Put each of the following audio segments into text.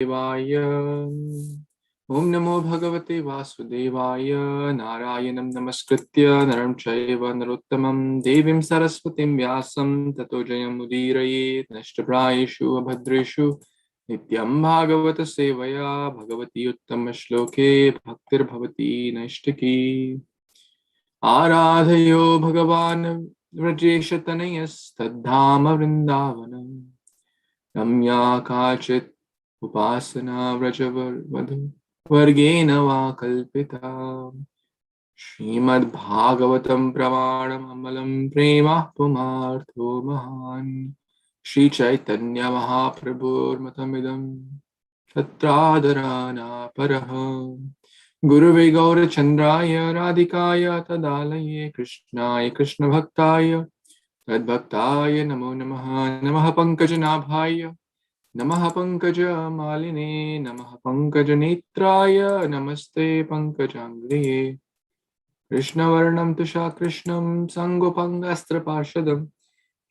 bhagavata-sevayā. Om Namo Bhagavate Vasudevaya. Narayanam Namaskritya Naram Chaiva Narottamam Devim Saraswatim Vyasam Tato Jayam Udirayet Nashtaprayeshu Abhadreshu Nityaṁ bhagavata-sevayā Bhagavati Uttama Shloke Bhaktir Bhavati Naishtaki Ārādhayo Bhagavan Vrajeshatanayas Tadhama Vrindavanam Ramya Kachit Upasana Vrajavar Vargena va kalpita Śrīmad-Bhāgavatam pramanam amalam prema pumartho mahan Śrī Caitanya Mahāprabhu matamidam tatradarana paraha Guruve Gaura Chandraya Radhikaya Tadalaye Krishnaya Krishna Bhaktaya Tadbhaktaya Namo Namaha Namaha Pankajanaභaya Namaha Pankaja Maline, Namaha Pankaja Netraya, Namaste Pankajangriye. Krishna Varnam Tusha Krishnam Sangopangastra Parshadam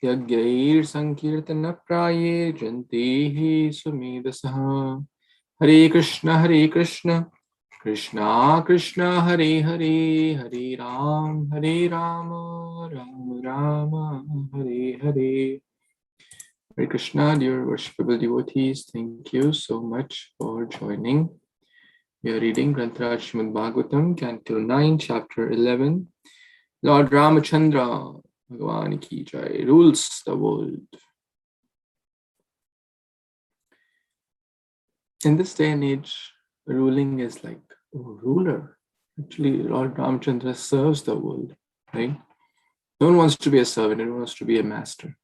Yagyair Sankirtana Praye Jantihi Sumedasaha. Hare Kṛṣṇa, Hare Kṛṣṇa, Krishna Krishna, Hare Hare, Hare Rama, Rama Rama, Hare Hare. Hare Krishna, dear worshipable devotees, thank you so much for joining. We are reading Grantha Śrīmad-Bhāgavatam, Canto 9, Chapter 11. Lord Ramachandra, Bhagavan ki jai, rules the world. In this day and age, ruling is like a ruler. Actually, Lord Ramachandra serves the world, right? No one wants to be a servant, everyone wants to be a master.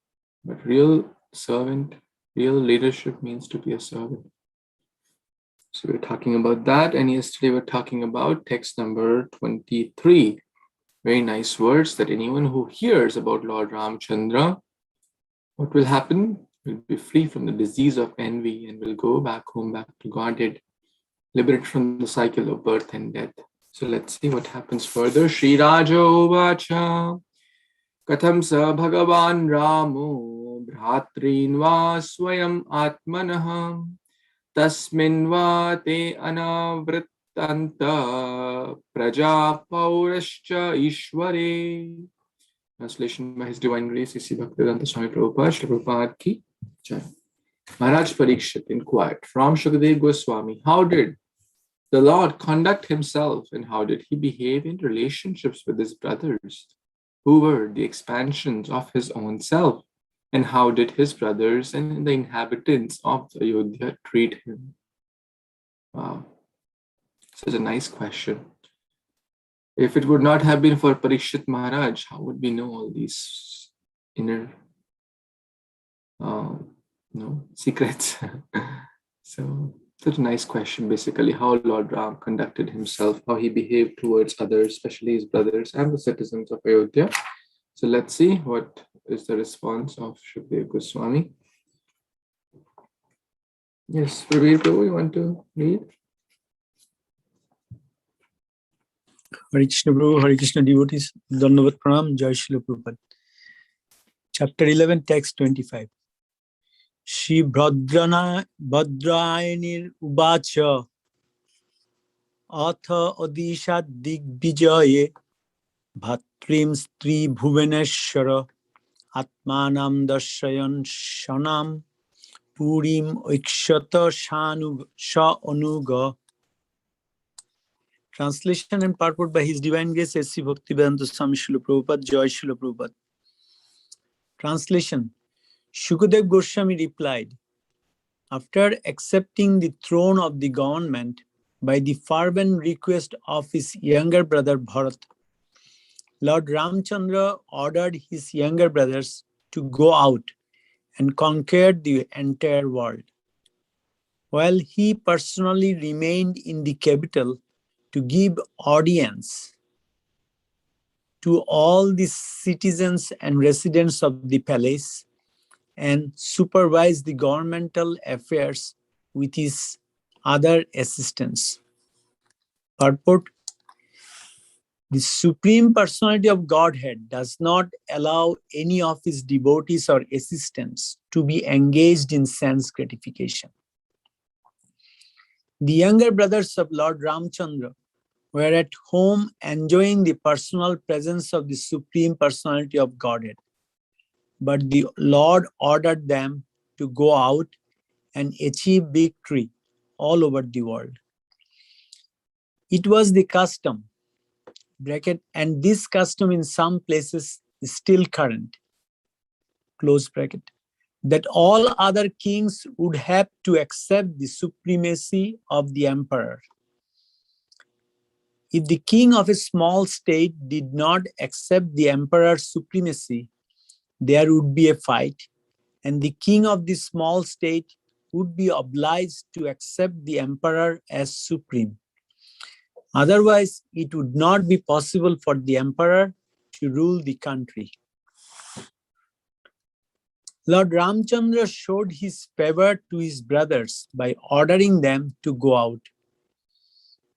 But real servant, real leadership means to be a servant. So we're talking about that, and yesterday we're talking about text number 23. Very nice words that anyone who hears about Lord Ramachandra, what will happen? Will be free from the disease of envy and will go back home, back to Godhead, liberated from the cycle of birth and death. So let's see what happens further. Shri Raja Uvacha Katham sa Bhagavan Ramo Bhratrin va swayam atmanah tasmin va te anavrittanta praja paurascha ishvare. Translation by His Divine Grace, A.C. Bhaktivedanta Swami Prabhupada, Srila Prabhupada ki jai. Maharaj Parikshit inquired from Shukadeva Goswami, how did the Lord conduct himself and how did he behave in relationships with his brothers, who were the expansions of his own self? And how did his brothers and the inhabitants of Ayodhya treat him? Wow, such a nice question. If it would not have been for Parikshit Maharaj, how would we know all these inner secrets? So, such a nice question, basically, how Lord Ram conducted himself, how he behaved towards others, especially his brothers and the citizens of Ayodhya. So let's see what is the response of Shukadeva Goswami. Yes, Prabhu, you want to read? Hare Kṛṣṇa Prabhu, Hare Kṛṣṇa devotees, Dandavat Pranam, Jai Śrīla Prabhupada. Chapter 11, text 25. Shri Bhadrayanir Uvacha Atha Adishat Digvijaye Bhatrim Stri Bhuvaneshwara Atmanam Darshayan Shanam Purim Ikshata Sha Anuga. Translation and purport by His Divine Grace, A.C. Bhaktivedanta Swami Srila Prabhupada, Jai Srila Prabhupada. Translation. Shukadeva Goswami replied, after accepting the throne of the government by the fervent request of his younger brother Bharat, Lord Ramchandra ordered his younger brothers to go out and conquer the entire world, while he personally remained in the capital to give audience to all the citizens and residents of the palace and supervise the governmental affairs with his other assistants. Purport: the Supreme Personality of Godhead does not allow any of his devotees or assistants to be engaged in sense gratification. The younger brothers of Lord Ramchandra were at home enjoying the personal presence of the Supreme Personality of Godhead. But the Lord ordered them to go out and achieve victory all over the world. It was the custom, bracket, and this custom in some places is still current, close bracket, that all other kings would have to accept the supremacy of the emperor. If the king of a small state did not accept the emperor's supremacy, there would be a fight, and the king of the small state would be obliged to accept the emperor as supreme. Otherwise, it would not be possible for the emperor to rule the country. Lord Ramchandra showed his favor to his brothers by ordering them to go out.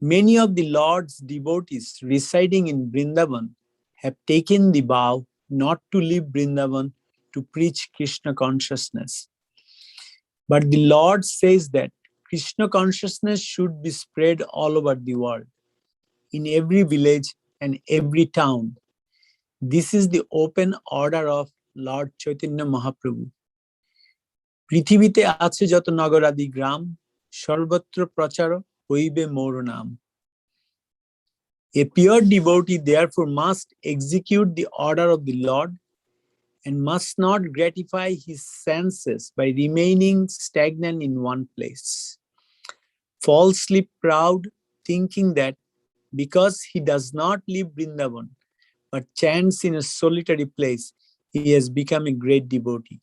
Many of the Lord's devotees residing in Vrindavan have taken the vow not to leave Vrindavan to preach Krishna consciousness. But the Lord says that Krishna consciousness should be spread all over the world, in every village and every town. This is the open order of Lord Chaitanya Mahaprabhu. Prithivite ache jato nagaradi gram, sarvatra prachara hoibe mor naam. A pure devotee therefore must execute the order of the Lord and must not gratify his senses by remaining stagnant in one place. Falsely proud, thinking that because he does not leave Vrindavan, but chants in a solitary place, he has become a great devotee.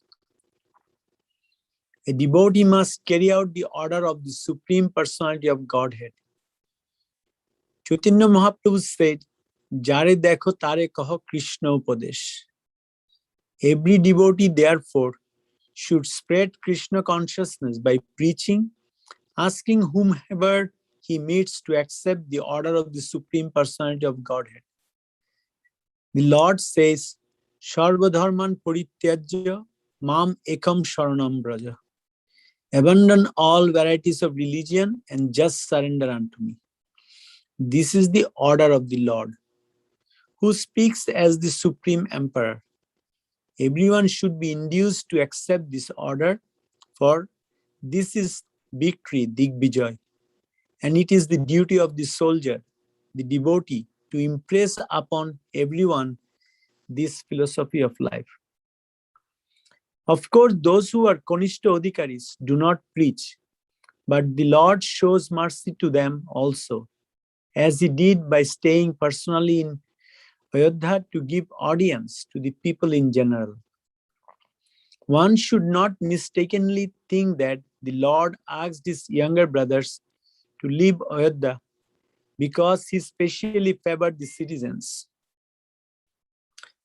A devotee must carry out the order of the Supreme Personality of Godhead. Chaitanya Mahaprabhu said, Jare dekho tare kaho Krishna upadesh. Every devotee, therefore, should spread Krishna consciousness by preaching, asking whomever he meets to accept the order of the Supreme Personality of Godhead. The Lord says, Sarva dharman parityajya mam ekam sharanam braja. Abandon all varieties of religion and just surrender unto me. This is the order of the Lord, who speaks as the Supreme Emperor. Everyone should be induced to accept this order, for this is victory, Digvijay, and it is the duty of the soldier, the devotee, to impress upon everyone this philosophy of life. Of course, those who are Konishta Adhikaris do not preach, but the Lord shows mercy to them also, as he did by staying personally in Ayodhya to give audience to the people in general. One should not mistakenly think that the Lord asked his younger brothers to leave Ayodhya because he specially favored the citizens.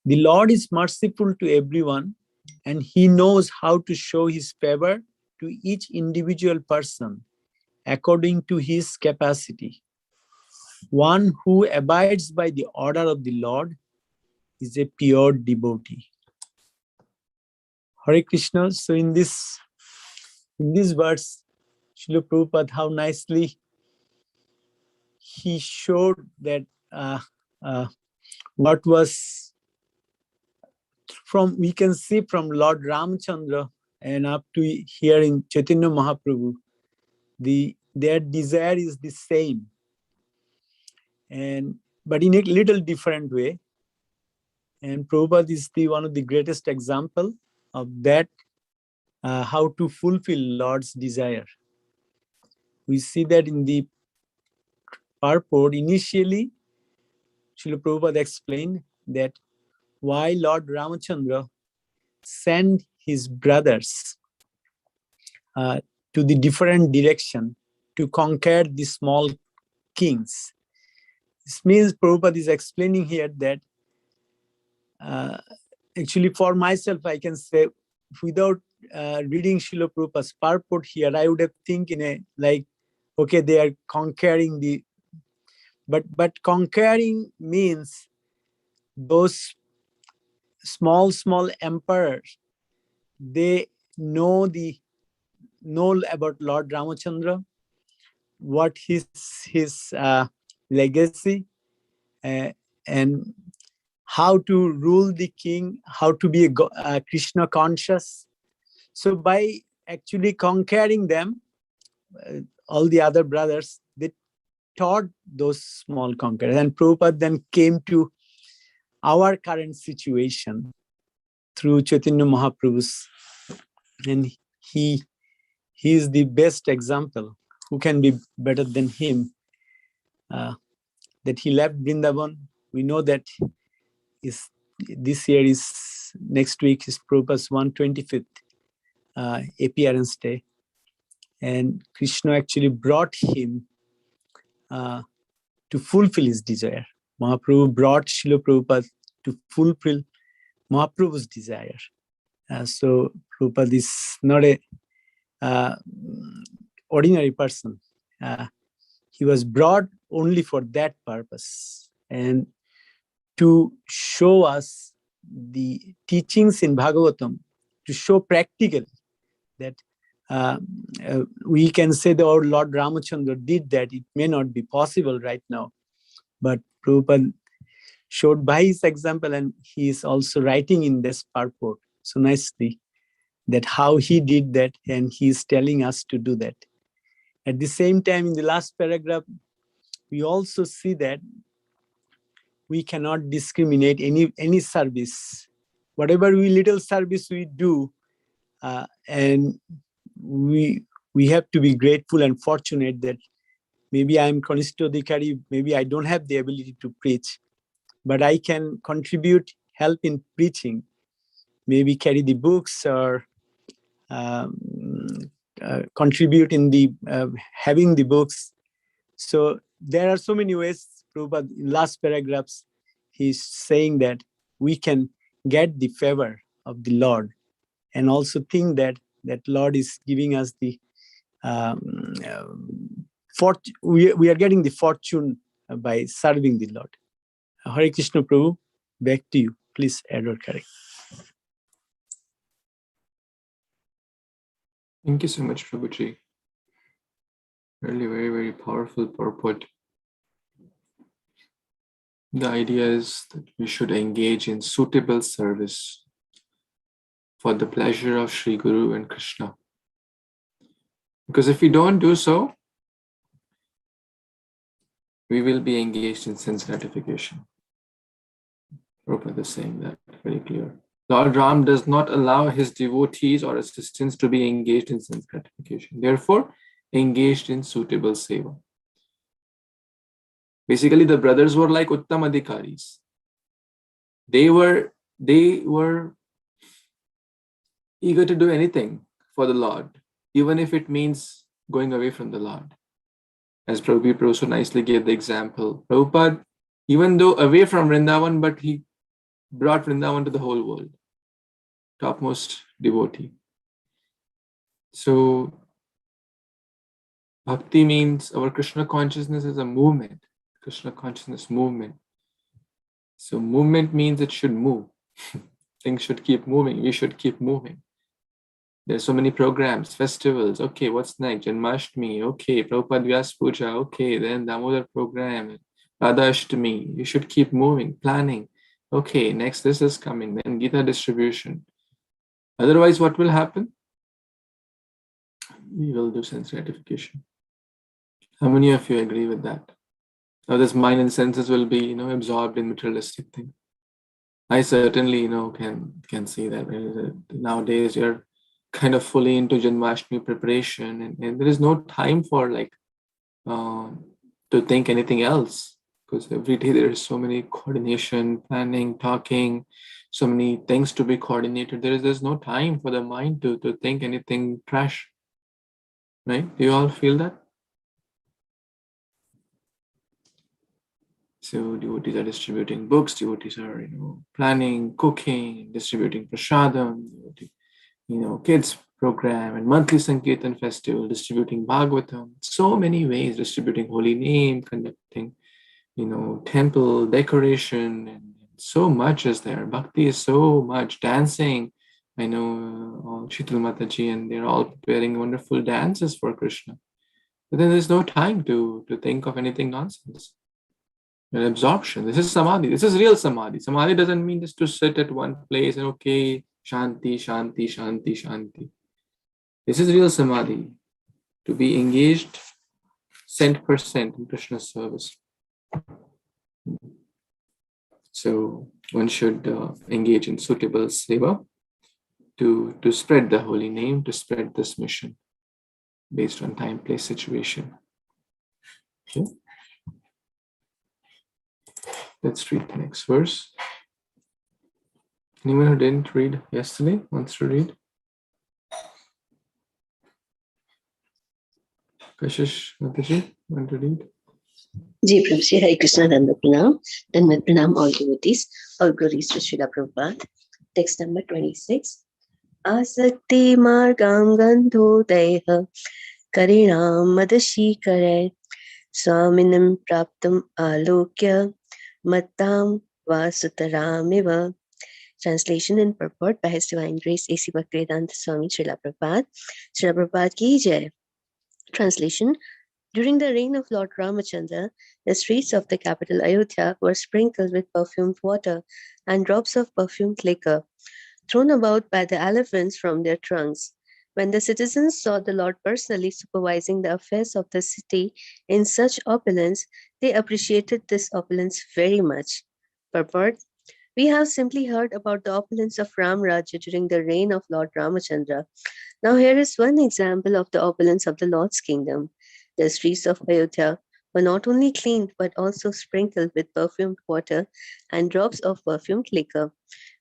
The Lord is merciful to everyone, and he knows how to show his favor to each individual person according to his capacity. One who abides by the order of the Lord is a pure devotee. Hare Kṛṣṇa. So in this verse, Srila Prabhupada, how nicely he showed that what was we can see from Lord Ramchandra and up to here in Chaitanya Mahaprabhu, their desire is the same, but in a little different way. And Prabhupada is one of the greatest example of that, how to fulfill Lord's desire. We see that in the purport. Initially, Srila Prabhupada explained that why Lord Ramachandra sent his brothers to the different direction to conquer the small kings. This means Prabhupada is explaining here that actually for myself, I can say, without reading Srila Prabhupada's purport here, I would have think in a like, okay, they are conquering the, but conquering means those small emperors, they know about Lord Ramachandra, what his legacy, and how to rule the king, how to be a Krishna conscious. So by actually conquering them, all the other brothers, they taught those small conquerors. And Prabhupada then came to our current situation through Chaitanya Mahaprabhu's. And he is the best example. Who can be better than him? That he left Vrindavan. We know that this year is, next week is Prabhupada's 125th appearance day. And Krishna actually brought him to fulfill his desire. Mahaprabhu brought Srila Prabhupada to fulfill Mahaprabhu's desire. So Prabhupada is not a ordinary person. He was brought only for that purpose, and to show us the teachings in Bhagavatam, to show practically that we can say that our Lord Ramachandra did that. It may not be possible right now, but Prabhupada showed by his example, and he is also writing in this purport so nicely that how he did that, and he is telling us to do that. At the same time, in the last paragraph, we also see that we cannot discriminate any service. Whatever little service we do, and we have to be grateful and fortunate that maybe I'm Kanistodikari, maybe I don't have the ability to preach, but I can contribute, help in preaching, maybe carry the books or contribute in the having the books. So there are so many ways. Prabhupada, in last paragraphs, he's saying that we can get the favor of the Lord, and also think that Lord is giving us the we are getting the fortune by serving the Lord. Hare Kṛṣṇa Prabhu, back to you. Please add or correct. Thank you so much, Prabhuji. Really very, very powerful purport. The idea is that we should engage in suitable service for the pleasure of Sri Guru and Krishna. Because if we don't do so, we will be engaged in sense gratification. Prabhupada is saying that very clear. Lord Ram does not allow his devotees or assistants to be engaged in sense gratification. Therefore, engaged in suitable seva. Basically, the brothers were like Uttam Adhikaris. They were eager to do anything for the Lord, even if it means going away from the Lord. As Prabhupada so nicely gave the example, Prabhupada, even though away from Vrindavan, but he brought Vrindavan to the whole world. Topmost devotee. So, bhakti means our Krishna consciousness is a movement. Krishna consciousness movement. So movement means it should move. Things should keep moving. We should keep moving. There's so many programs, festivals. Okay, what's next? Janmashtami. Okay, Prabhupada Vyas Puja. Okay, then Damodar program. Radhashtami. You should keep moving, planning. Okay, next this is coming. Then Gita distribution. Otherwise, what will happen? We will do sense gratification. How many of you agree with that? Now, this mind and senses will be, absorbed in materialistic things. I certainly, can see that nowadays you're kind of fully into Janmashtami preparation, and there is no time for to think anything else, because every day there is so many coordination, planning, talking, so many things to be coordinated. There's no time for the mind to think anything trash, right? Do you all feel that? So devotees are distributing books, devotees are, planning, cooking, distributing prasadam, kids program and monthly Sankirtan festival, distributing Bhagavatam, so many ways, distributing holy name, conducting, temple decoration, and so much is there. Bhakti is so much. Dancing, I know Shital Mataji, and they're all preparing wonderful dances for Krishna. But then there's no time to think of anything nonsense. An absorption. This is samadhi. This is real samadhi. Samadhi doesn't mean just to sit at one place and okay, shanti, shanti, shanti, shanti. This is real samadhi. To be engaged 100% in Krishna's service. So one should engage in suitable seva to spread the holy name, to spread this mission based on time, place, situation. Okay. Let's read the next verse. Anyone who didn't read yesterday wants to read? Kashish Mataji, want to read? Ji Prabhuji, Hare Kṛṣṇa, and Pranam all devotees, all glories to Srila Prabhupada. Text number 26. Asakti margam gandho deha karinam madashi kare swaminam praptam alokya mattam vasutarameva. Translation and purport by His Divine Grace A.C. Bhaktivedanta Swami Srila Prabhupada. Srila Prabhupada ki jai. Translation. During the reign of Lord Ramachandra, the streets of the capital Ayodhya were sprinkled with perfumed water and drops of perfumed liquor, thrown about by the elephants from their trunks. When the citizens saw the Lord personally supervising the affairs of the city in such opulence, they appreciated this opulence very much. Purport. We have simply heard about the opulence of Ram Rajya during the reign of Lord Ramachandra. Now here is one example of the opulence of the Lord's kingdom. The streets of Ayodhya were not only cleaned but also sprinkled with perfumed water and drops of perfumed liquor,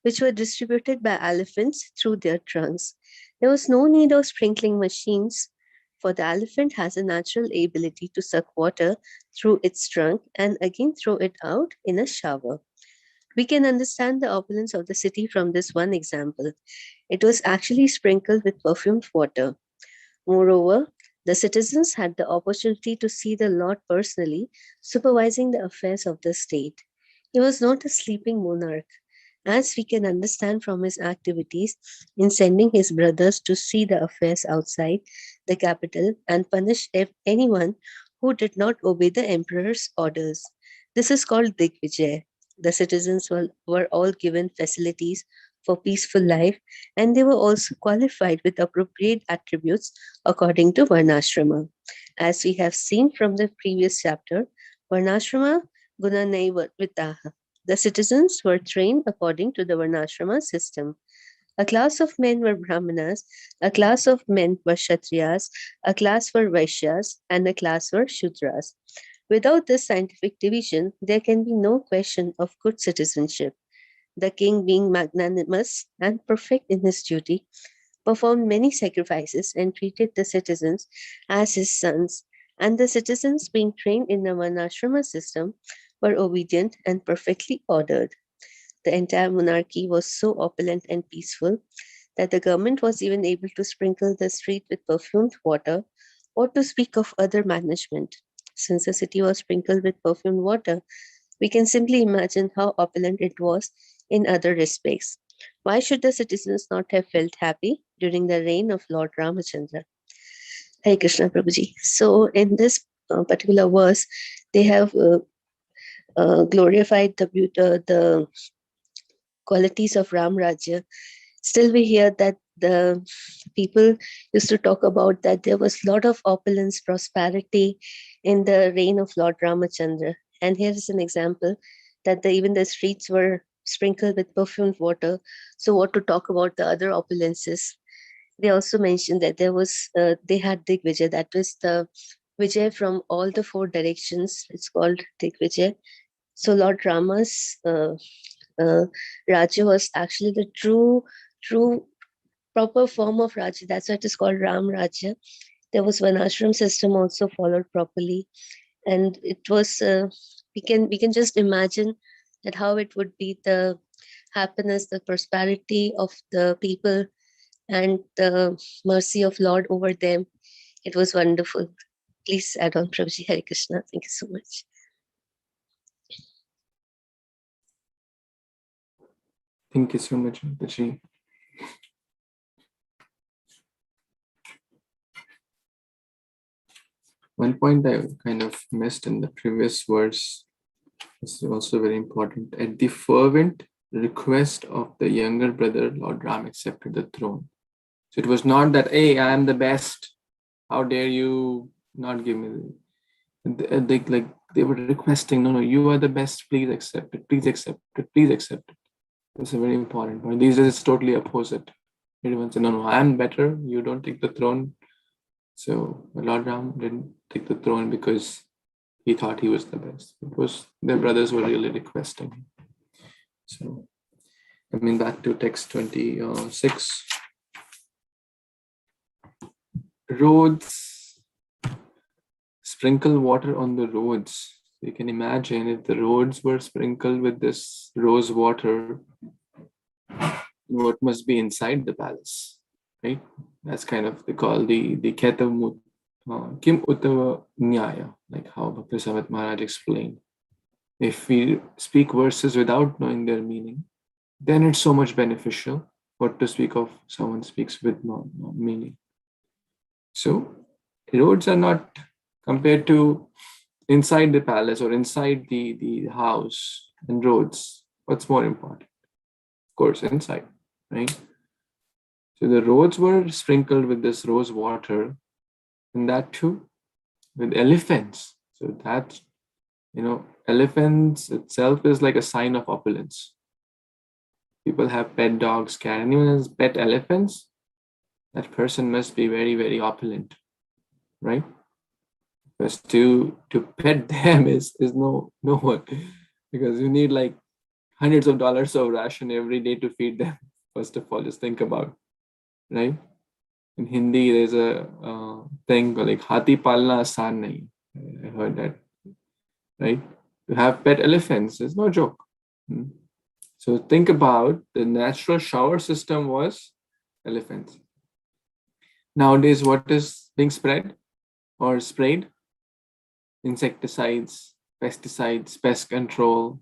which were distributed by elephants through their trunks. There was no need of sprinkling machines, for the elephant has a natural ability to suck water through its trunk and again throw it out in a shower. We can understand the opulence of the city from this one example. It was actually sprinkled with perfumed water. Moreover, the citizens had the opportunity to see the Lord personally supervising the affairs of the state. He was not a sleeping monarch, as we can understand from his activities in sending his brothers to see the affairs outside the capital and punish anyone who did not obey the emperor's orders. This is called Digvijay. The citizens were all given facilities for peaceful life, and they were also qualified with appropriate attributes according to Varnashrama. As we have seen from the previous chapter, Varnashrama Gunanaiva Vitaha. The citizens were trained according to the Varnashrama system. A class of men were Brahmanas, a class of men were Kshatriyas, a class were Vaishyas, and a class were Shudras. Without this scientific division, there can be no question of good citizenship. The king, being magnanimous and perfect in his duty, performed many sacrifices and treated the citizens as his sons, and the citizens, being trained in the Varnashrama system, were obedient and perfectly ordered. The entire monarchy was so opulent and peaceful that the government was even able to sprinkle the street with perfumed water, or to speak of other management. Since the city was sprinkled with perfumed water, we can simply imagine how opulent it was in other respects. Why should the citizens not have felt happy during the reign of Lord Ramachandra? Hare Kṛṣṇa Prabhuji. So in this particular verse, they have glorified the qualities of Ram Rajya. Still we hear that the people used to talk about that there was a lot of opulence, prosperity in the reign of Lord Ramachandra. And here is an example that even the streets were sprinkled with perfumed water. So what to talk about the other opulences? They also mentioned that there was, they had Digvijay, that was the Vijay from all the four directions. It's called Digvijay. So Lord Rama's Rajya was actually the true proper form of Rajya. That's why it is called Ram Rajya. There was one ashram system also followed properly, and it was we can just imagine that how it would be the happiness, the prosperity of the people, and the mercy of Lord over them. It was wonderful. Please add on, Prabhuji. Hare Kṛṣṇa. Thank you so much. Thank you so much, Mataji. One point I kind of missed in the previous verse is also very important. At the fervent request of the younger brother, Lord Ram accepted the throne. So it was not that, hey, I am the best. How dare you not give me they were requesting, no, you are the best, please accept it, please accept it, please accept it. That's a very important point. These days it's totally opposite. Everyone said, no, I am better, you don't take the throne. So Lord Ram didn't take the throne because he thought he was the best. It was their brothers were really requesting him. So back to text 26. Roads, sprinkle water on the roads. You can imagine if the roads were sprinkled with this rose water, what must be inside the palace, right? That's kind of, they call the Ketam Kim Uttava Nyaya, like how Bhakti Samat Maharaj explained. If we speak verses without knowing their meaning, then it's so much beneficial. What to speak of someone speaks with no meaning. So roads are not compared to inside the palace or inside the house and roads. What's more important? Of course, inside, right? So the roads were sprinkled with this rose water, and that too with elephants. So that, elephants itself is like a sign of opulence. People have pet dogs, cat, anyone has pet elephants, that person must be very, very opulent, right? Because to pet them is no one, because you need like hundreds of dollars of ration every day to feed them. First of all, just think about, right? In Hindi, there's a thing called like Hati Palna Asan Nahi. I heard that, right? To have pet elephants is no joke. So think about the natural shower system was elephants. Nowadays, what is being spread or sprayed? Insecticides, pesticides, pest control,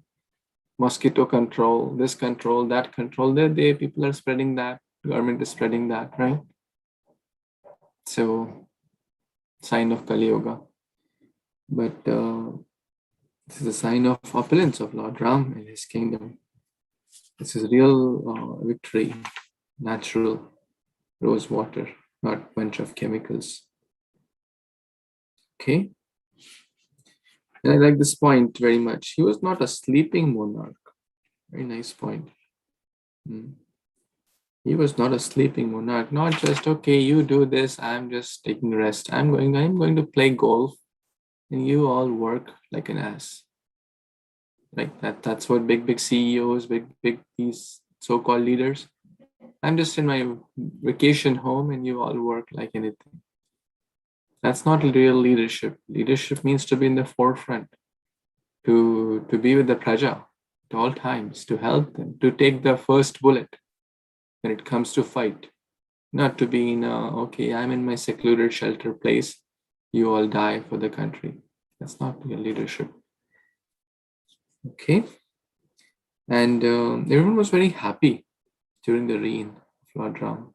mosquito control, this control, that control. They people are spreading that. Government is spreading that, right? So, sign of Kali Yuga. But this is a sign of opulence of Lord Ram and his kingdom. This is real victory, natural rose water, not a bunch of chemicals. Okay. And I like this point very much. He was not a sleeping monarch. Very nice point. He was not a sleeping monarch. Not just, okay, you do this, I'm just taking rest. I'm going to play golf, and you all work like an ass. Like that. That's what big CEOs, big these so-called leaders. I'm just in my vacation home, and you all work like anything. That's not real leadership. Leadership means to be in the forefront, to be with the praja at all times, to help them, to take the first bullet when it comes to fight. Not to be in okay, I'm in my secluded shelter place, you all die for the country. That's not real leadership. Okay. And everyone was very happy during the reign of Lord Ram.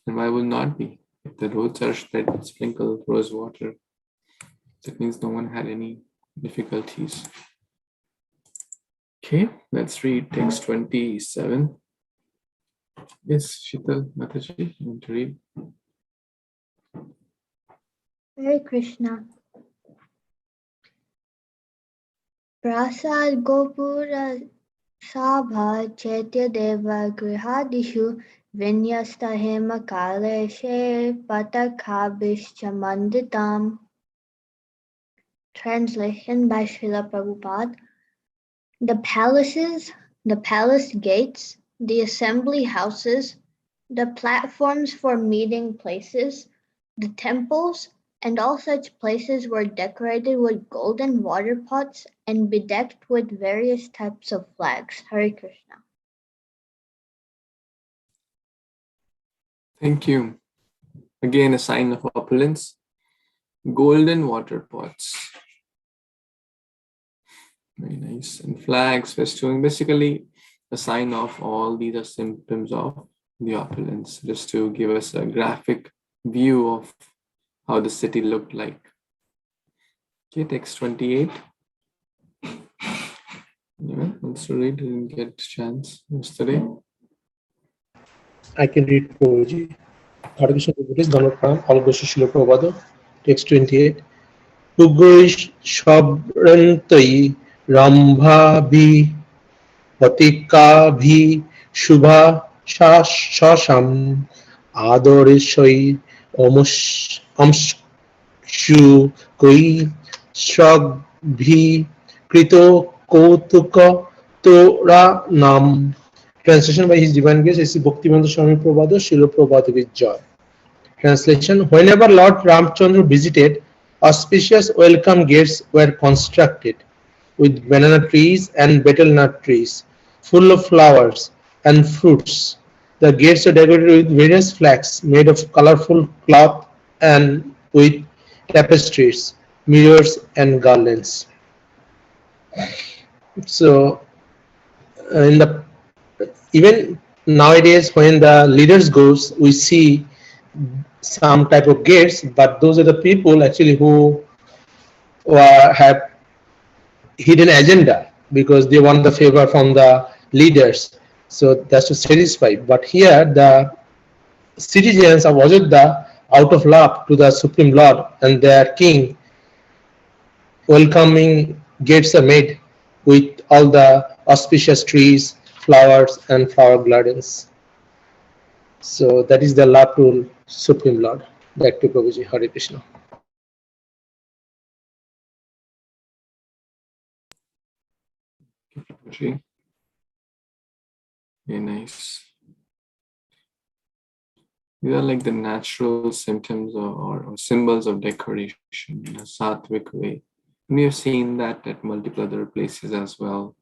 And why will not be? If the roads are sprinkled rose water, that means no one had any difficulties. Okay, let's read text 27. Yes, Shital Mataji, you want to read? Hare Krishna. Prasad Gopura Sabha Chaitya Deva Grihadishu Vinyasta Hema Kaleshe Patakhabhischa Manditam. Translation by Srila Prabhupada. The palaces, the palace gates, the assembly houses, the platforms for meeting places, the temples, and all such places were decorated with golden water pots and bedecked with various types of flags. Hare Krishna. Thank you. Again, a sign of opulence. Golden water pots. Very nice. And flags, festoon, basically a sign of all these are symptoms of the opulence, just to give us a graphic view of how the city looked like. Okay, text 28. Anyone wants to read? Didn't get a chance yesterday. I can read Prabhuji. Hare Kṛṣṇa devotees, Dhanapram, all goes to Śrīla Prabhupada. Text 28. Ugroish Shabrantai Rambhabhi Vatikabhi Shubha Shasham Adoreshai Amshu Koi Shragbhi Krito Kautuka Tora Nam. Translation by His Divine Grace, S.C. Bhaktivedanta Swami Prabhupada, Srila Prabhupada with joy. Translation: whenever Lord Ramchandra visited, auspicious welcome gates were constructed with banana trees and betel nut trees, full of flowers and fruits. The gates are decorated with various flags made of colorful cloth and with tapestries, mirrors, and garlands. So, in the even nowadays, when the leaders goes, we see some type of gates, but those are the people actually who have hidden agenda because they want the favor from the leaders. So that's to satisfy. But here the citizens of Ajodhya, out of love to the Supreme Lord and their King, welcoming gates are made with all the auspicious trees, flowers, and flower gardens. So that is the love to Supreme Lord. Back to Prabhuji. Hare Kṛṣṇa. Okay. Very nice. These are like the natural symptoms or symbols of decoration in a sattvic way. And we have seen that at multiple other places as well.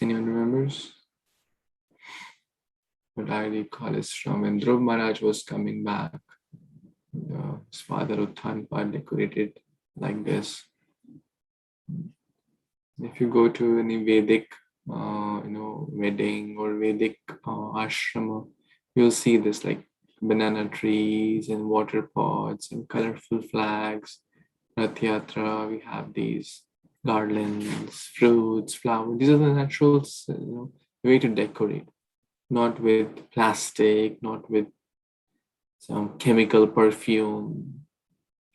Anyone remembers? What I recall is from when Dhruv Maharaj was coming back. His father Uttanpa decorated like this. If you go to any Vedic, wedding or Vedic ashrama, you'll see this like banana trees and water pots and colorful flags. Rath Yatra, we have these garlands, fruits, flowers. These are the natural way to decorate, not with plastic, not with some chemical perfume.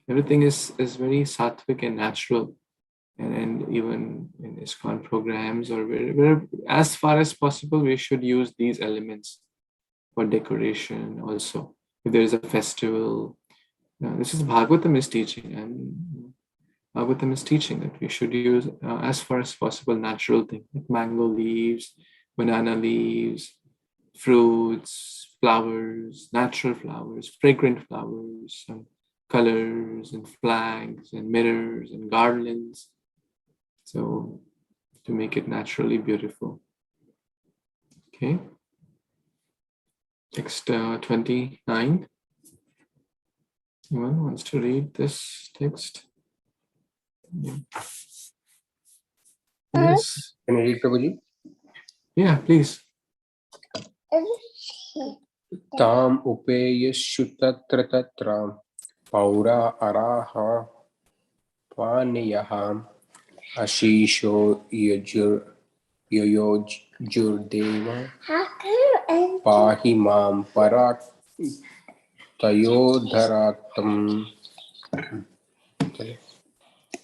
Everything is very sattvic and natural. And even in ISKCON programs or where as far as possible, we should use these elements for decoration also. If there is a festival, this is Bhagavatam is teaching, and Bhagavatam is teaching that we should use as far as possible natural things like mango leaves, banana leaves, fruits, flowers, natural flowers, fragrant flowers, and colors and flags and mirrors and garlands. So to make it naturally beautiful. Okay. Text 29. Anyone wants to read this text? Yeah. Yes. Can you read, Prabhuji? Yeah, please. Tam upeyashyutatra tatra paura araha paniyaham ashisho yojurdeva pahi mam parak tayodharatam.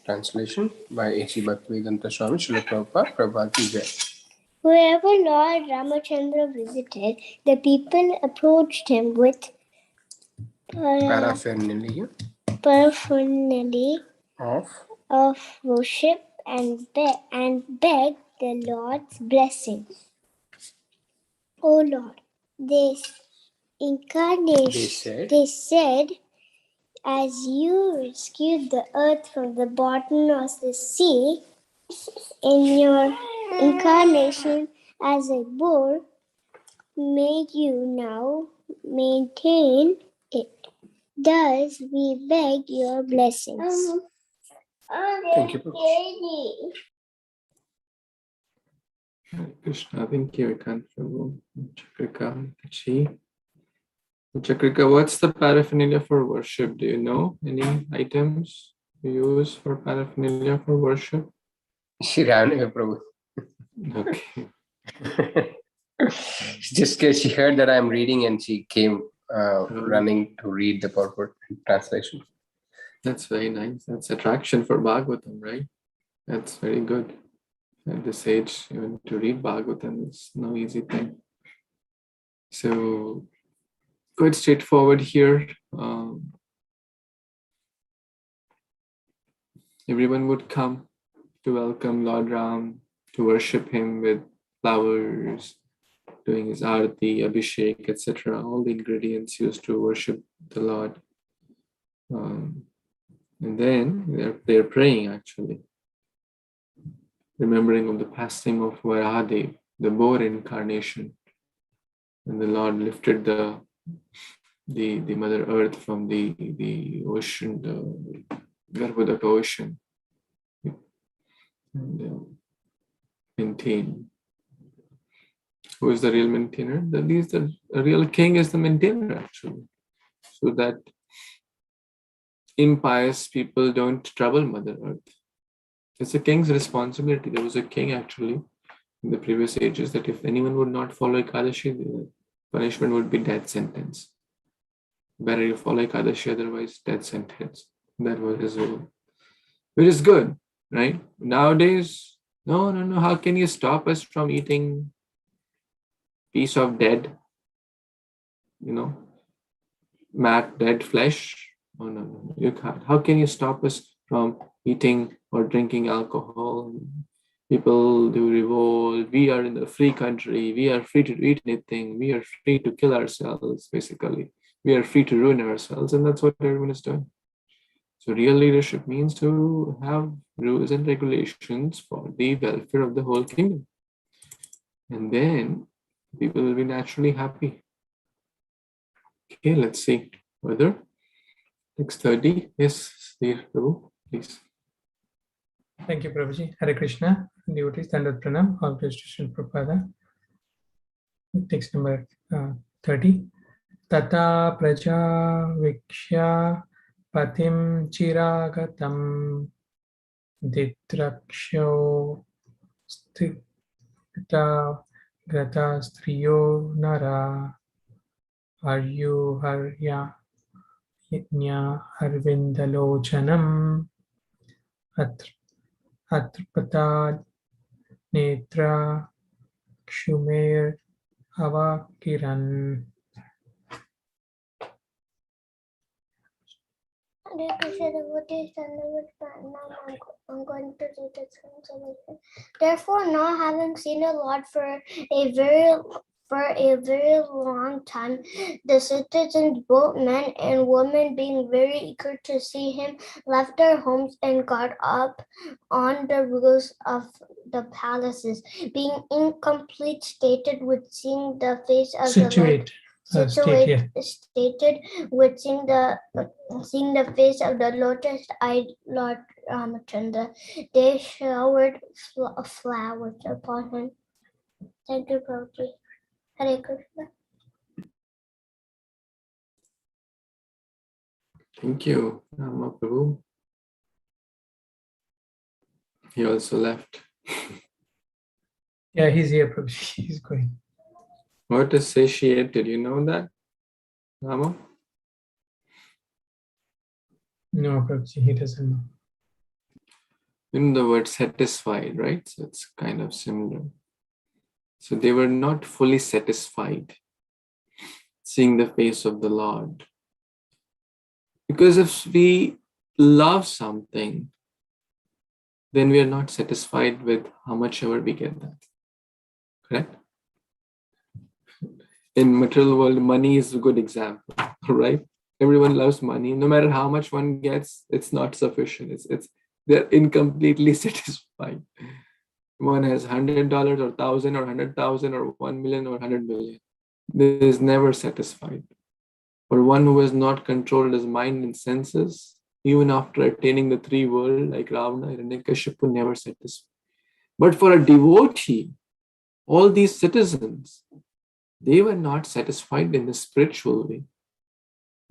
Translation by A.C. Bhaktivedanta Swami Srila Prabhupada, Prabhupada ki jai. Wherever Lord Ramachandra visited, the people approached him with paraphernalia of worship and begged the Lord's blessing. O Lord, they said, as you rescued the earth from the bottom of the sea, in your incarnation as a bull, may you now maintain it. Thus, we beg your blessings. Thank you, Prabhupada. Hare Krishna, thank you, Canto, Chakrika, Chi. Chakrika, what's the paraphernalia for worship? Do you know any items you use for paraphernalia for worship? Shri Caitanya Prabhu. Okay. Just because she heard that I'm reading and she came running to read the purport translation. That's very nice. That's attraction for Bhagavatam, right? That's very good. At this age, even to read Bhagavatam is no easy thing. So, quite straightforward here. Everyone would come to welcome Lord Ram, to worship him with flowers, doing his arati, abhishek, etc. All the ingredients used to worship the Lord. And then they're praying actually, remembering of the pastime of Varahadev, the boar incarnation. And the Lord lifted the Mother Earth from the ocean, the Garbhodaka ocean, and maintain. Who is the real maintainer? The real king is the maintainer actually, so that impious people don't trouble Mother Earth. It's a king's responsibility. There was a king actually in the previous ages that if anyone would not follow Ekadashi, the punishment would be death sentence. Better you follow Ekadashi, otherwise death sentence. That was his rule, which is good, right? Nowadays, no. How can you stop us from eating piece of dead, dead flesh? No, you can't. How can you stop us from eating or drinking alcohol? People do revolt. We are in the free country. We are free to eat anything. We are free to kill ourselves, basically. We are free to ruin ourselves, and that's what everyone is doing. So real leadership means to have rules and regulations for the welfare of the whole kingdom. And then people will be naturally happy. Okay, let's see further. Next 30. Yes, dear Prabhu, please. Thank you, Prabhuji. Hare Krishna. Devotees, Dandavat Pranam. All praise to Srila Prabhupada. Text number 30. Tata praja vikshya patim chiragatam ditraksho stita gata striyo nara aryu harya yajna arvindalochanam atrapata netra kshumer avakiran. Hare Krishna, devotees, I'm going to do this translation. Therefore, not having seen the Lord for a very long time, the citizens, both men and women, being very eager to see him, left their homes and got up on the roofs of the palaces, being incomplete stated with seeing the face of the Lord. Stated with seeing the face of the lotus-eyed Lord Ramachandra. They showered flowers upon him. Thank you, Prabhuji. Hare Krishna. Thank you, Prabhu. He also left. Yeah, he's here, Prabhuji. He's going. What is satiated? You know that, Rama? No, Prabhuji, he doesn't know. You know the word satisfied, right? So it's kind of similar. So they were not fully satisfied seeing the face of the Lord. Because if we love something, then we are not satisfied with how much ever we get that. Correct? In material world, money is a good example, right? Everyone loves money. No matter how much one gets, it's not sufficient. They're incompletely satisfied. One has $100 or 1,000 or 100,000 or 1 million or 100 million. This is never satisfied. For one who has not controlled his mind and senses, even after attaining the three worlds like Ravana, Hiranyakashipu, never satisfied. But for a devotee, all these citizens, they were not satisfied in the spiritual way.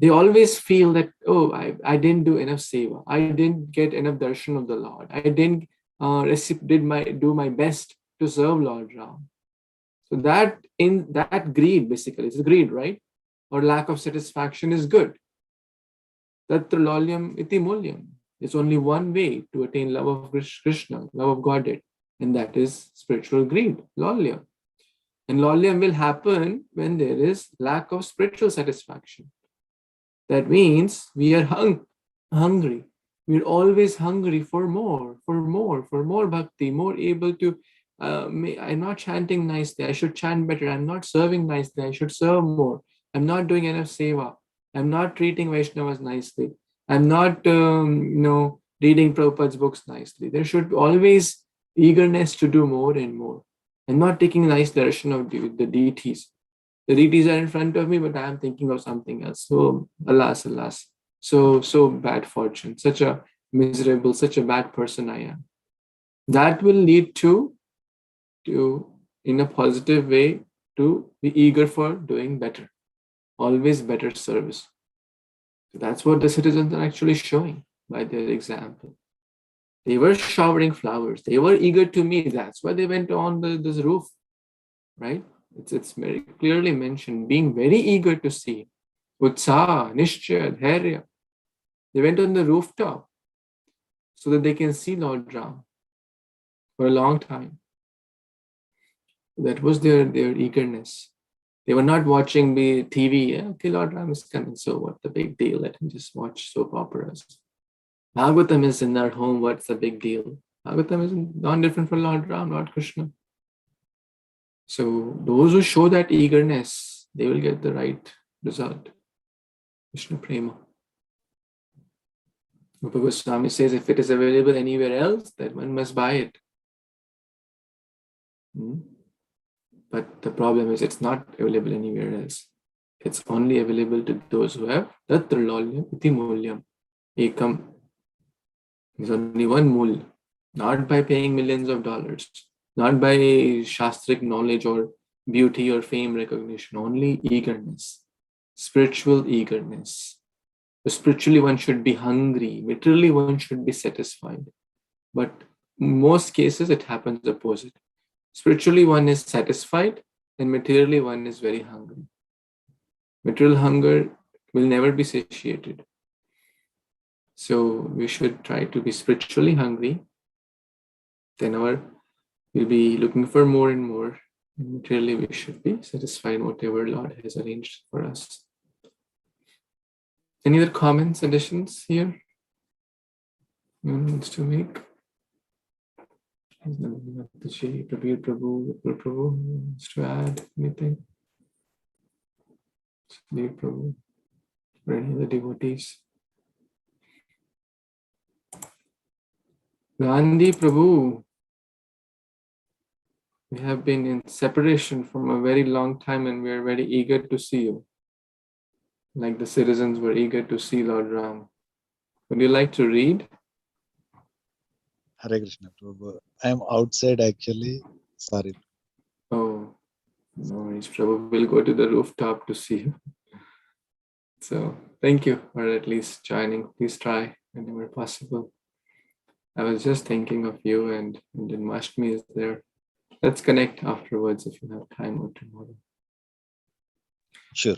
They always feel that, oh, I didn't do enough seva. I didn't get enough darshan of the Lord. I didn't do my best to serve Lord Ram. So that greed, basically, it's greed, right? Or lack of satisfaction is good. Tatra lolyam iti mulyam. It's only one way to attain love of Krishna, love of Godhead, and that is spiritual greed, lolyam. And lolyam will happen when there is lack of spiritual satisfaction. That means we are hungry. We're always hungry for more bhakti, more able to, I'm not chanting nicely, I should chant better. I'm not serving nicely, I should serve more. I'm not doing enough seva. I'm not treating Vaishnavas nicely. I'm not, reading Prabhupada's books nicely. There should be always eagerness to do more and more. I'm not taking nice darshan of the deities. The deities are in front of me, but I am thinking of something else. So, alas, so bad fortune, such a miserable, such a bad person I am. That will lead to in a positive way, to be eager for doing better, always better service. So that's what the citizens are actually showing by their example. They were showering flowers. They were eager to meet. That's why they went on this roof, right? It's very clearly mentioned, being very eager to see. Utsaha, Nishchaya, Dharya. They went on the rooftop so that they can see Lord Ram for a long time. That was their eagerness. They were not watching the TV. Yeah, okay, Lord Ram is coming, so what the big deal? Let him just watch soap operas. Bhagavatam is in their home. What's the big deal? Bhagavatam is not different from Lord Ram, Lord Krishna. So those who show that eagerness, they will get the right result. Krishna Prema. Rupa Goswami says, if it is available anywhere else, then one must buy it. But the problem is it's not available anywhere else. It's only available to those who have tatra lolyam iti mulyam ekam. There's only one mul, not by paying millions of dollars, not by shastric knowledge or beauty or fame recognition, only eagerness, spiritual eagerness. So spiritually one should be hungry, materially one should be satisfied. But in most cases it happens opposite. Spiritually one is satisfied and materially one is very hungry. Material hunger will never be satiated. So we should try to be spiritually hungry. Then we'll be looking for more and more. And materially we should be satisfied in whatever Lord has arranged for us. Any other comments, additions here? Anyone wants to make? Prabhu wants to add anything? Prabhu, or any other devotees? Gandhi Prabhu, we have been in separation from a very long time and we are very eager to see you. Like the citizens were eager to see Lord Ram. Would you like to read? Hare Krishna, Prabhu. I am outside actually. Sorry. Oh, no worries, Prabhu. We'll go to the rooftop to see you. So thank you for at least joining. Please try whenever possible. I was just thinking of you and Janmashtami is there. Let's connect afterwards if you have time or tomorrow. Sure.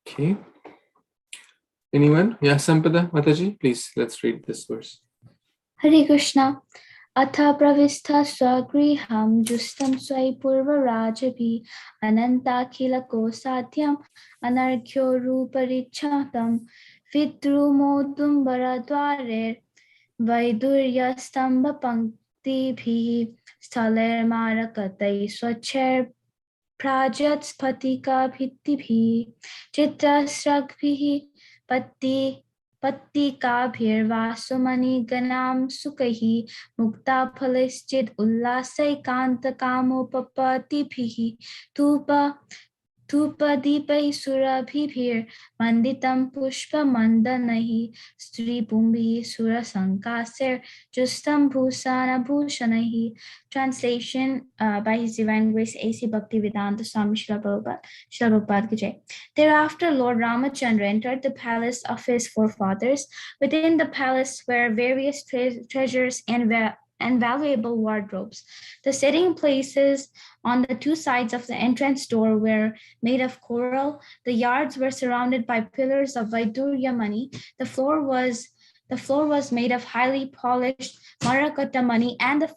Okay. Anyone? Yeah, Sampada Mataji, please, let's read this verse. Hare Krishna. Atha pravistha swagriham justam swai purva rajabi anantakhila kosatyam anarghyo ruparichatam vidru modum baradwarer vaidurya stamba panktibhi sthaler marakatai swachher prajat spatika bhittibhi chitrasragbihi Pattikabhirvasumani ganam sukaihi mukta phalischid ullasai kanta kamopapatibhihi tupa धूपदीपैः सुरभिभिर् manditam pushpa mandanahi Stri Pumbi Sura Sankasir Justam Bhusana Bhushanahi. Translation by His Divine Grace A.C. Bhaktivedanta Swami Srila Prabhupada Ki Jai. Thereafter, Lord Ramachandra entered the palace of his forefathers. Within the palace were various treasures and valuable wardrobes. The sitting places on the two sides of the entrance door were made of coral. The yards were surrounded by pillars of Vaidurya money. The floor was made of highly polished Marakata money, and the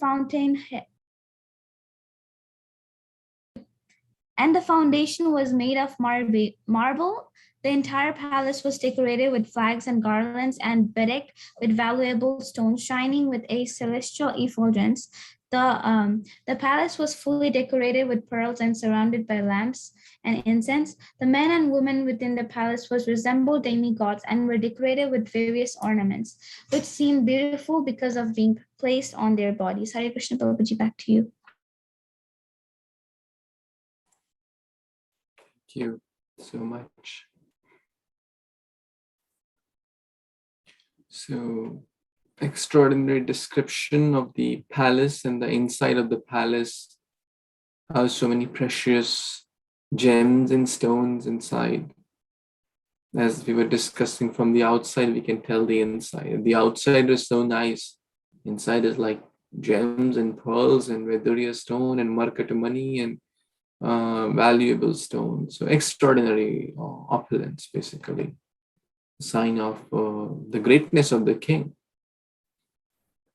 foundation was made of marble. The entire palace was decorated with flags and garlands and bedecked with valuable stones shining with a celestial effulgence. The palace was fully decorated with pearls and surrounded by lamps and incense. The men and women within the palace resembled demigods and were decorated with various ornaments, which seemed beautiful because of being placed on their bodies. Hare Kṛṣṇa, Prabhuji, back to you. Thank you so much. So, extraordinary description of the palace and the inside of the palace. How so many precious gems and stones inside. As we were discussing, from the outside, we can tell the inside. The outside is so nice. Inside is like gems and pearls and Vaidurya stone and Markata money and valuable stones. So extraordinary opulence, basically. Sign of the greatness of the king.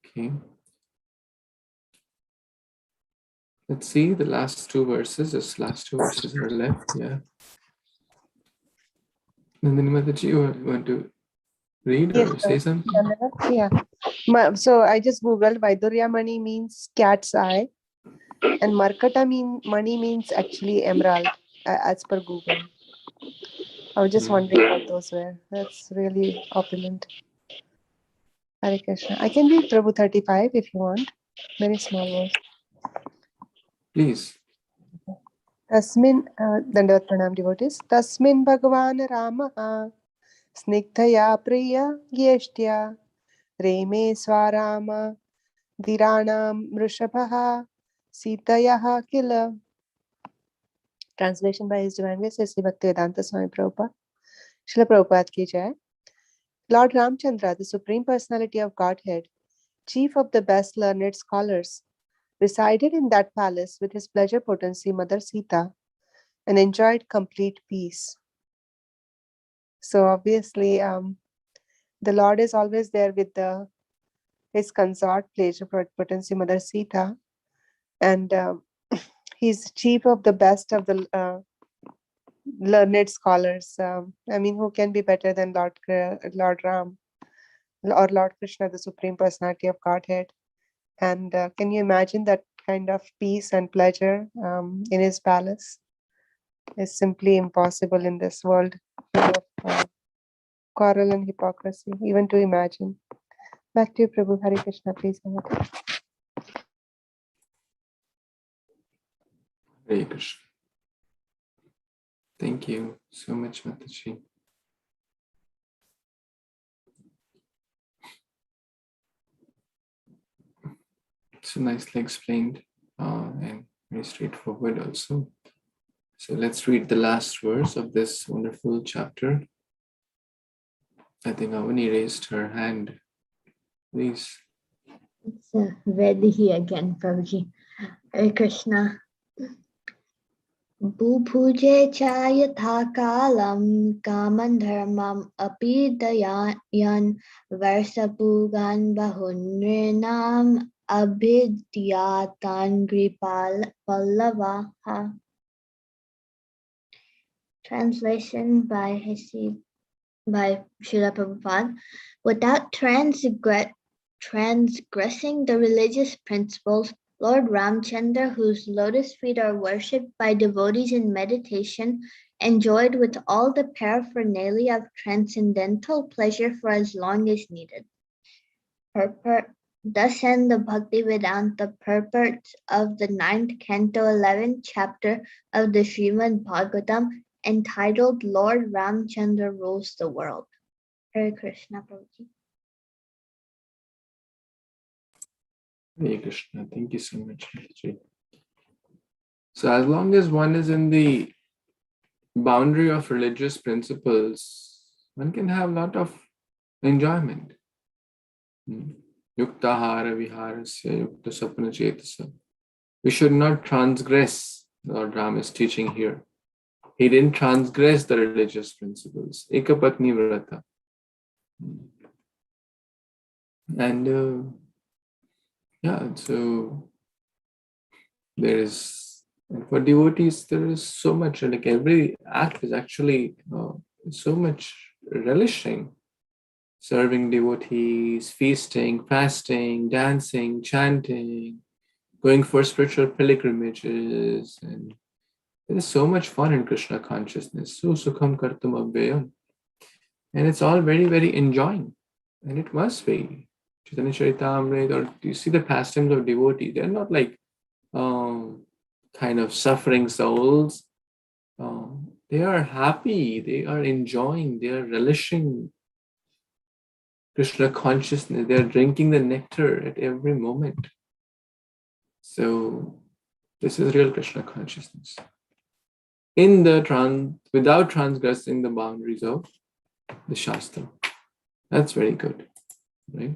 Okay. Let's see the last two verses. Just last two verses are left. Yeah. Nandini Mataji, you want to read or Yes, say something? Yeah. So I just googled Vaidurya money means cat's eye, and Markata money means actually emerald, as per Google. I was just wondering what those were. That's really opulent. Hare Kṛṣṇa. I can read Prabhu 35 if you want. Very small verse. Please. Tasmin, Dandavat Pranam devotees. Tasmin Bhagavan Ramaha Snigdhaya Priya Gyeshtya Reme Swarama Dhiranam Rishabhaha Sitayaha Kila. Translation by His Divine Grace A.C. Bhaktivedanta Swami Prabhupada. Srila Prabhupada Ki Jai. Lord Ramchandra, the Supreme Personality of Godhead, chief of the best learned scholars, resided in that palace with his pleasure potency Mother Sita and enjoyed complete peace. So obviously, the Lord is always there with his consort, pleasure potency Mother Sita, and he's chief of the best of the learned scholars. I mean, who can be better than Lord Ram or Lord Krishna, the Supreme Personality of Godhead? And can you imagine that kind of peace and pleasure in his palace? Is simply impossible in this world full of quarrel and hypocrisy, even to imagine. Back to you, Prabhu. Hare Kṛṣṇa, please. Hare Kṛṣṇa. Thank you so much, Mataji. So nicely explained and very straightforward also. So let's read the last verse of this wonderful chapter. I think Avani raised her hand. Please. It's ready again, Prabhuji. Hare Krishna. Bhupuje chayatha kalam kaman dharmam api dayan varsapugan bahunrinam abhidyatan gripallavaha. Translation by Srila Prabhupada. Without transgressing the religious principles, Lord Ramchandra, whose lotus feet are worshipped by devotees in meditation, enjoyed with all the paraphernalia of transcendental pleasure for as long as needed. Thus end the Bhaktivedanta purports of the 9th Canto 11th chapter of the Śrīmad-Bhāgavatam entitled Lord Ramchandra Rules the World. Hare Kṛṣṇa, Prabhuji. Hare Krishna. Thank you so much. So as long as one is in the boundary of religious principles, one can have a lot of enjoyment. Yuktahara viharasya yukta sapna cetasa. We should not transgress, Lord Ram is teaching here. He didn't transgress the religious principles. Ekapatni vrata. And so there is, and for devotees, there is so much, like every act is actually so much relishing. Serving devotees, feasting, fasting, dancing, chanting, going for spiritual pilgrimages, and there is so much fun in Krishna consciousness. So sukham kartum abhyayam. And it's all very, very enjoying. And it must be. Caitanya-caritāmṛta, or you see the pastimes of devotees, they're not like kind of suffering souls. They are happy, they are enjoying, they are relishing Krishna consciousness, they are drinking the nectar at every moment. So this is real Krishna consciousness. In the without transgressing the boundaries of the Shastra. That's very good, right?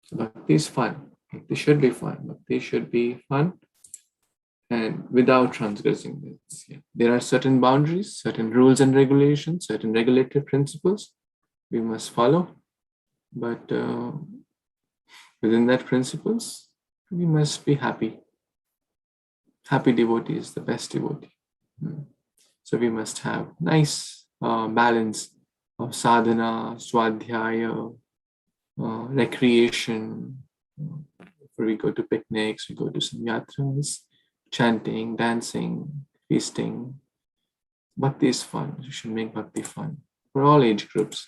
So bhakti is fun. Bhakti should be fun. Bhakti should be fun and without transgressing this. Yeah. There are certain boundaries, certain rules and regulations, certain regulatory principles we must follow. But within that principles, we must be happy. Happy devotee is the best devotee. So we must have nice balance of sadhana, swadhyaya, recreation. Where we go to picnics, we go to some yatras, chanting, dancing, feasting. Bhakti is fun. You should make bhakti fun for all age groups,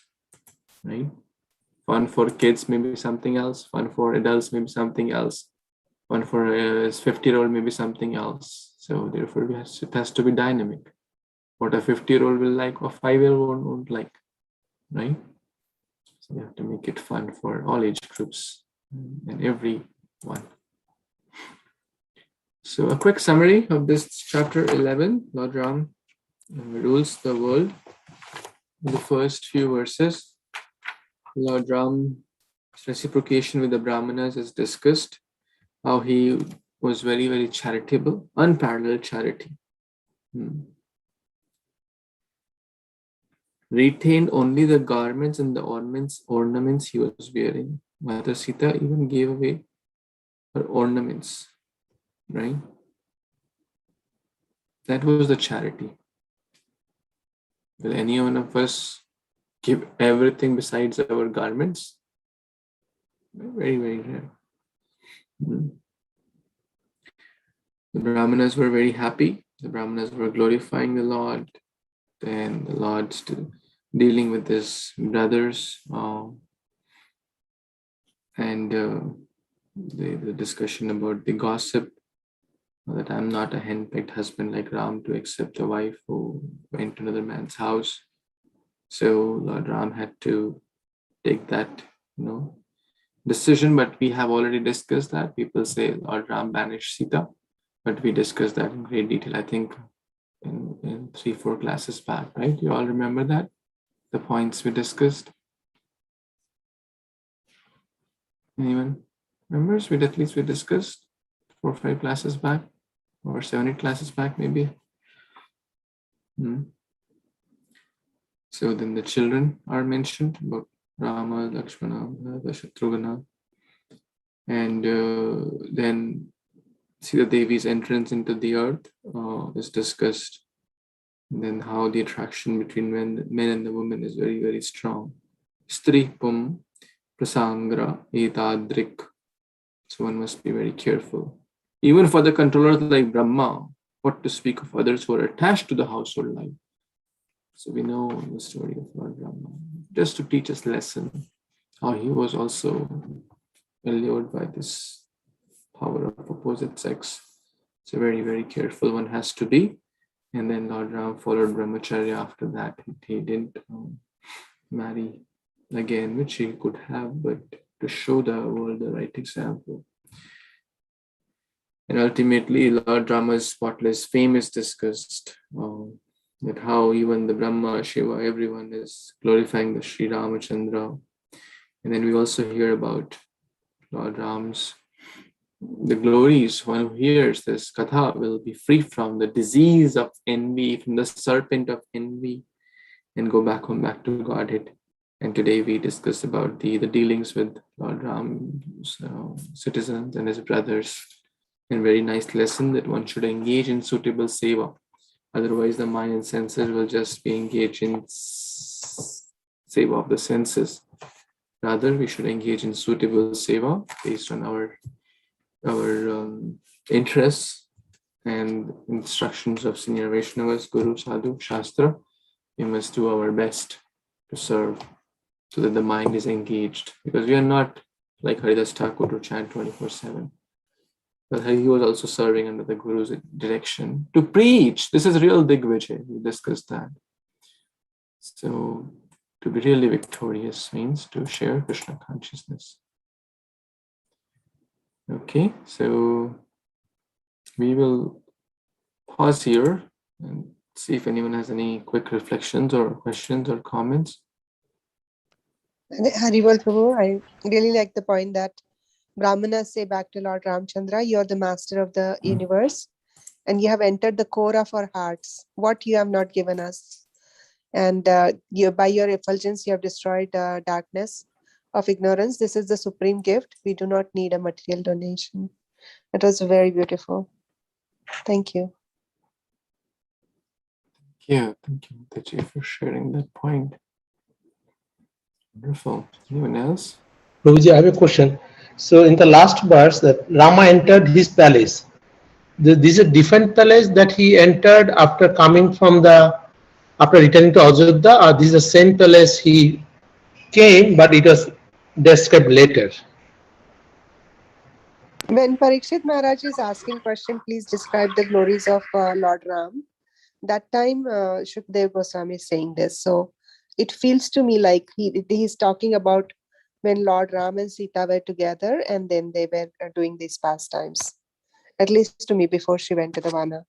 right? Fun for kids, maybe something else. Fun for adults, maybe something else. Fun for a 50-year-old, maybe something else. So therefore, it has to be dynamic. What a 50-year-old will like, or 5-year-old won't like, right? So you have to make it fun for all age groups and everyone. So a quick summary of this chapter 11, Lord Ram rules the world. In the first few verses, Lord Ram's reciprocation with the Brahmanas is discussed, how he was very, very charitable, unparalleled charity. Retained only the garments and the ornaments he was wearing. Mother Sita even gave away her ornaments, right? That was the charity. Will any one of us give everything besides our garments? Very, very rare. The Brahmanas were very happy. The Brahmanas were glorifying the Lord. Then the Lord still dealing with his brothers. And the discussion about the gossip, that I'm not a hen-pecked husband like Ram to accept a wife who went to another man's house. So Lord Ram had to take that, decision, but we have already discussed that. People say Lord Ram banished Sita, but we discussed that in great detail, I think in 3-4 classes back, right? You all remember that? The points we discussed? Anyone remembers? We discussed 4 or 5 classes back, or 7 or 8 classes back, maybe. So then the children are mentioned, about Rama, Lakshmana, Shatrugna, and then Sita Devi's entrance into the earth is discussed. And then how the attraction between men and the women is very, very strong. Stri pum prasangra etadrik. So one must be very careful. Even for the controllers like Brahma, what to speak of others who are attached to the household life. So we know the story of Lord Brahma, just to teach us lesson, how he was also allured by this power of opposite sex. So very, very careful one has to be. And then Lord Ram followed brahmacharya after that. He didn't marry again, which he could have, but to show the world the right example. And ultimately, Lord Rama's spotless fame is discussed, that how even the Brahma, Shiva, everyone is glorifying the Sri Ramachandra. And then we also hear about Lord Ram's, the glories. One who hears this katha will be free from the disease of envy, from the serpent of envy, and go back home, back to Godhead. And today we discussed about the dealings with Lord Ram's citizens and his brothers. And very nice lesson that one should engage in suitable seva. Otherwise, the mind and senses will just be engaged in seva of the senses. Rather, we should engage in suitable seva based on our interests and instructions of senior Vaishnavas, Guru, Sadhu, Shastra. We must do our best to serve so that the mind is engaged. Because we are not like Haridas Thakur to chant 24/7. But he was also serving under the Guru's direction to preach. This is real Digvijay. We discussed that. So to be really victorious means to share Krishna consciousness. Okay, so we will pause here and see if anyone has any quick reflections or questions or comments. Haribol Prabhu, I really like the point that Brahmanas say back to Lord Ramchandra, you're the master of the universe and you have entered the core of our hearts. What you have not given us. And by your effulgence, you have destroyed darkness of ignorance. This is the supreme gift. We do not need a material donation. It was very beautiful. Thank you. Yeah, thank you, Mataji, for sharing that point. Wonderful. Anyone else? Prabhuji, I have a question. So in the last verse that Rama entered his palace, this is a different palace that he entered after coming from after returning to Ajodhya, or this is the same palace he came, but it was described later? When Parikshit Maharaj is asking question, please describe the glories of Lord Ram. That time Shukdev Goswami is saying this. So it feels to me like he's talking about when Lord Ram and Sita were together and then they were doing these pastimes. At least to me, before she went to the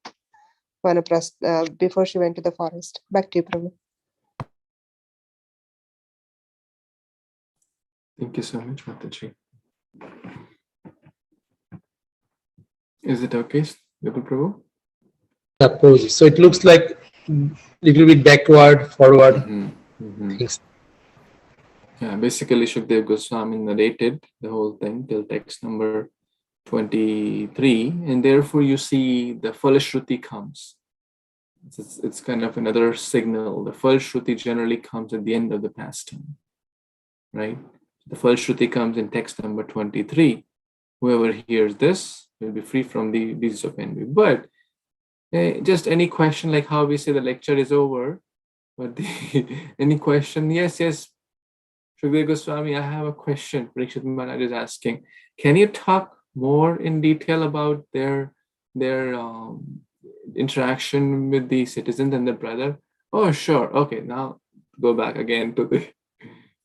before she went to the forest. Back to you, Prabhu. Thank you so much, Mataji. Is it okay, Vipul Prabhu? Yeah, Prabhuji. So it looks like little bit backward, forward things. Yeah, basically Shukdev Goswami narrated the whole thing till text number 23, and therefore you see the Falashruti comes. It's kind of another signal. The Falashruti generally comes at the end of the pastime, right? The Falashruti comes in text number 23. Whoever hears this will be free from the disease of envy. But just any question, like how we say the lecture is over, but any question? Yes, Shukdev Goswami, I have a question. Parikshit Maharaj is asking, can you talk more in detail about their interaction with the citizens and the brother? Oh, sure. Okay, now go back again to the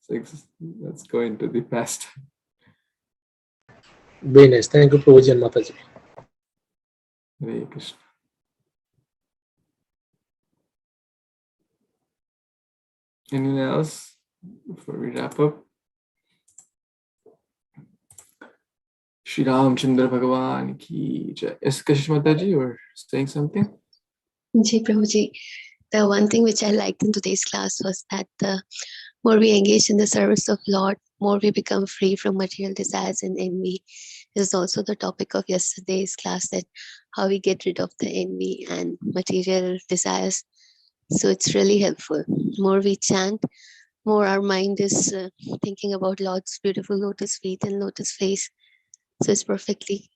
let's go into the past. Very nice. Thank you, Prabhuji and Mataji. Hare Krishna. Anyone else before we wrap up? Shri Ramchandra Bhagavan ki jai. ISKCON Mataji, you were saying something? Ji Prabhuji, the one thing which I liked in today's class was that the more we engage in the service of Lord, more we become free from material desires and envy. This is also the topic of yesterday's class, that how we get rid of the envy and material desires. So it's really helpful. More we chant, more our mind is thinking about Lord's beautiful lotus feet and lotus face. So it's perfectly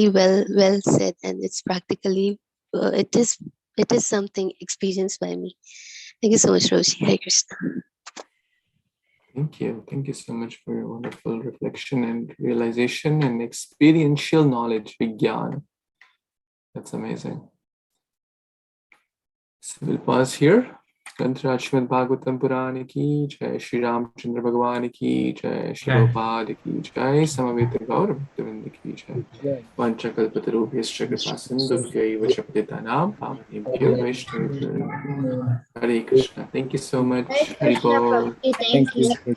well said, and it's practically it is something experienced by me. Thank you so much, Roshi. Hare Krishna. Thank you. Thank you so much for your wonderful reflection and realization and experiential knowledge, Vigyan. That's amazing. So we'll pause here. Śrīmad-Bhāgavatam Purana ki jai, Śrī Ramchandra Bhagwan ki jai, Śrī Prabhupada ki jai, Samaveta Gaura Bhaktavinda ki jai. Vanchakalpatarubhyascha kripasindubhyaiva cha patitanam pavanebhyo Vaishnavibhyo. Hare Krishna. Thank you so much. Hari Bol. Thank you.